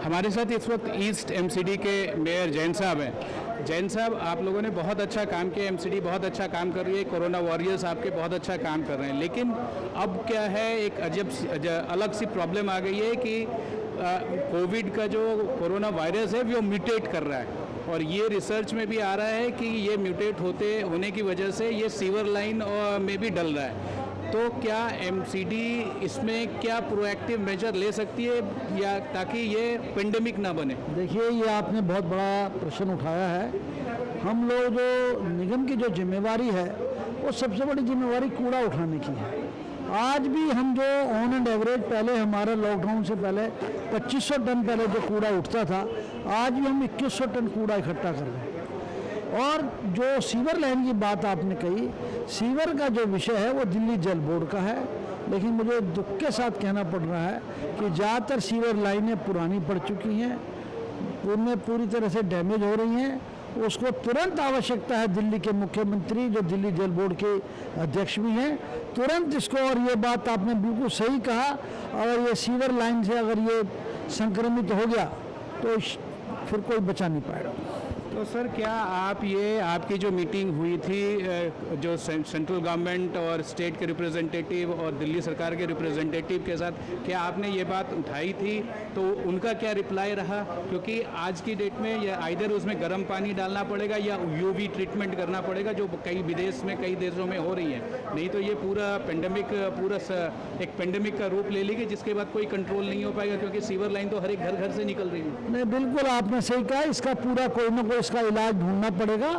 हमारे साथ इस वक्त ईस्ट एमसीडी के मेयर जैन साहब हैं। जैन साहब, आप लोगों ने बहुत अच्छा काम किया, एमसीडी बहुत अच्छा काम कर रही है, कोरोना वॉरियर्स आपके बहुत अच्छा काम कर रहे हैं। लेकिन अब क्या है, एक अलग सी प्रॉब्लम आ गई है कि कोविड का जो कोरोना वायरस है वो म्यूटेट कर रहा है, और ये रिसर्च में भी आ रहा है कि ये म्यूटेट होने की वजह से ये सीवर लाइन में भी डल रहा है। तो क्या एमसीडी इसमें क्या प्रोएक्टिव मेजर ले सकती है या ताकि ये पेंडेमिक ना बने? देखिए, ये आपने बहुत बड़ा प्रश्न उठाया है। हम लोग जो निगम की जो जिम्मेवारी है वो सबसे बड़ी जिम्मेवारी कूड़ा उठाने की है। आज भी हम जो ऑन एंड एवरेज पहले हमारा लॉकडाउन से पहले 2500 टन पहले जो कूड़ा उठता था, आज भी हम 2100 टन कूड़ा इकट्ठा कर रहे हैं। और जो सीवर लाइन की बात आपने कही, सीवर का जो विषय है वो दिल्ली जल बोर्ड का है, लेकिन मुझे दुख के साथ कहना पड़ रहा है कि ज़्यादातर सीवर लाइनें पुरानी पड़ चुकी हैं, उनमें पूरी तरह से डैमेज हो रही हैं। उसको तुरंत आवश्यकता है, दिल्ली के मुख्यमंत्री जो दिल्ली जल बोर्ड के अध्यक्ष भी हैं, तुरंत इसको, और ये बात आपने बिल्कुल सही कहा, अगर ये सीवर लाइन से अगर ये संक्रमित हो गया तो फिर कोई बचा नहीं पाएगा। तो सर, क्या आप ये आपकी जो मीटिंग हुई थी जो सेंट्रल गवर्नमेंट और स्टेट के रिप्रेजेंटेटिव और दिल्ली सरकार के रिप्रेजेंटेटिव के साथ, क्या आपने ये बात उठाई थी? तो उनका क्या रिप्लाई रहा? क्योंकि आज की डेट में या आइदर उसमें गर्म पानी डालना पड़ेगा या यूवी ट्रीटमेंट करना पड़ेगा, जो कई विदेश में कई देशों में हो रही है, नहीं तो ये पूरा पेंडेमिक एक पेंडेमिक का रूप ले लेगी, जिसके बाद कोई कंट्रोल नहीं हो पाएगा, क्योंकि सीवर लाइन तो हर एक घर से निकल रही है। नहीं, बिल्कुल आपने सही कहा। इसका पूरा कोई ना कोई इसका इलाज ढूंढना पड़ेगा,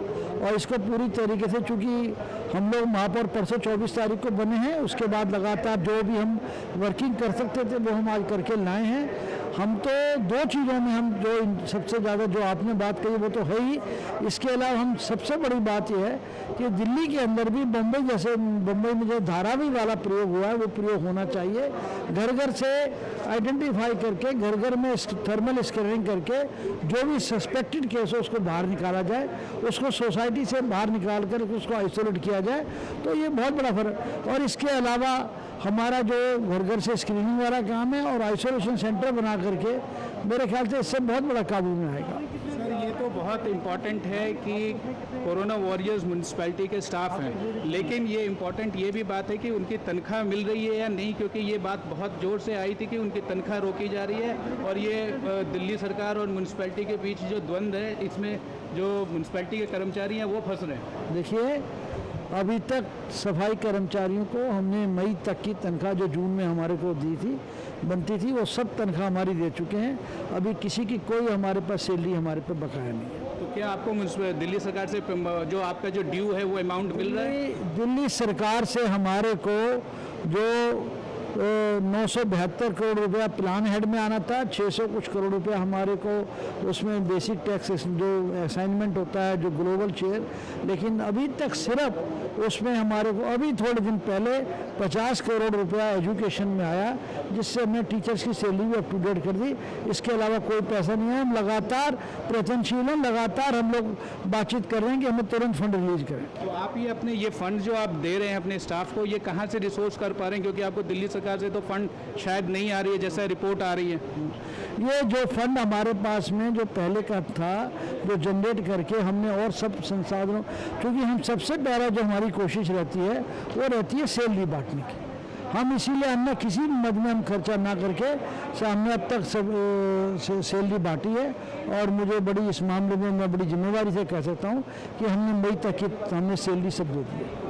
और इसको पूरी तरीके से, चूँकि हम लोग महापौर परसों 24 तारीख को बने हैं, उसके बाद लगातार जो भी हम वर्किंग कर सकते थे वो हम आज करके लाए हैं। हम तो दो चीज़ों में हम जो सबसे ज़्यादा जो आपने बात कही वो तो है ही, इसके अलावा हम सबसे बड़ी बात यह है कि दिल्ली के अंदर भी बम्बई में जो धारावी वाला प्रयोग हुआ है वो प्रयोग होना चाहिए। घर घर से आइडेंटिफाई करके, घर घर में थर्मल स्कैनिंग करके जो भी सस्पेक्टेड केस हो उसको बाहर निकाला जाए, उसको सोसाइटी से बाहर निकाल कर उसको आइसोलेट किया जाए, तो ये बहुत बड़ा फर्क। और इसके अलावा हमारा जो घर घर से स्क्रीनिंग वाला काम है और आइसोलेशन सेंटर बना करके, मेरे ख्याल से इससे बहुत बड़ा काबू में आएगा। सर, ये तो बहुत इम्पॉर्टेंट है कि कोरोना वॉरियर्स म्यूनसिपैलिटी के स्टाफ हैं, लेकिन ये इम्पॉर्टेंट ये भी बात है कि उनकी तनख्वाह मिल रही है या नहीं, क्योंकि ये बात बहुत ज़ोर से आई थी कि उनकी तनख्वाह रोकी जा रही है, और ये दिल्ली सरकार और म्यूनसिपैलिटी के बीच जो द्वंद्व है, इसमें जो म्यूनसिपैलिटी के कर्मचारी हैं वो फंस रहे हैं। देखिए, अभी तक सफाई कर्मचारियों को हमने मई तक की तनख्वाह जो जून में हमारे को दी थी, बनती थी, वो सब तनख्वाह हमारी दे चुके हैं। अभी किसी की कोई हमारे पास सैलरी हमारे पे बकाया नहीं है। तो क्या आपको दिल्ली सरकार से जो आपका जो ड्यू है वो अमाउंट मिल रहा है? दिल्ली सरकार से हमारे को जो 972 करोड़ रुपया प्लान हेड में आना था, 600 कुछ करोड़ रुपया हमारे को उसमें बेसिक टैक्स जो असाइनमेंट होता है, जो ग्लोबल शेयर, लेकिन अभी तक सिर्फ उसमें हमारे को अभी थोड़े दिन पहले 50 करोड़ रुपया एजुकेशन में आया, जिससे हमने टीचर्स की सैलरी भी अप टू डेट कर दी। इसके अलावा कोई पैसा नहीं है। हम लगातार प्रयत्नशील हैं, लगातार हम लोग बातचीत कर रहे हैं कि हमें तुरंत फंड रिलीज करें। तो आप ये फंड जो आप दे रहे हैं अपने स्टाफ को, ये कहाँ से रिसोर्स कर पा रहे हैं? क्योंकि आपको दिल्ली सरकार से तो फंड शायद नहीं आ रही है, जैसा रिपोर्ट आ रही है। ये जो फंड हमारे पास में जो पहले का था, जो जनरेट करके हमने और सब संसाधनों, क्योंकि हम सबसे पहला जो हमारी कोशिश रहती है वो रहती है सैलरी बांटने की। हम इसीलिए हमने किसी मद में हम खर्चा ना करके हमने अब तक सब सैलरी बांटी है, और मुझे बड़ी इस मामले में मैं बड़ी जिम्मेवारी से कह सकता हूँ कि हमने मई तक की हमने सैलरी सब दे दी है।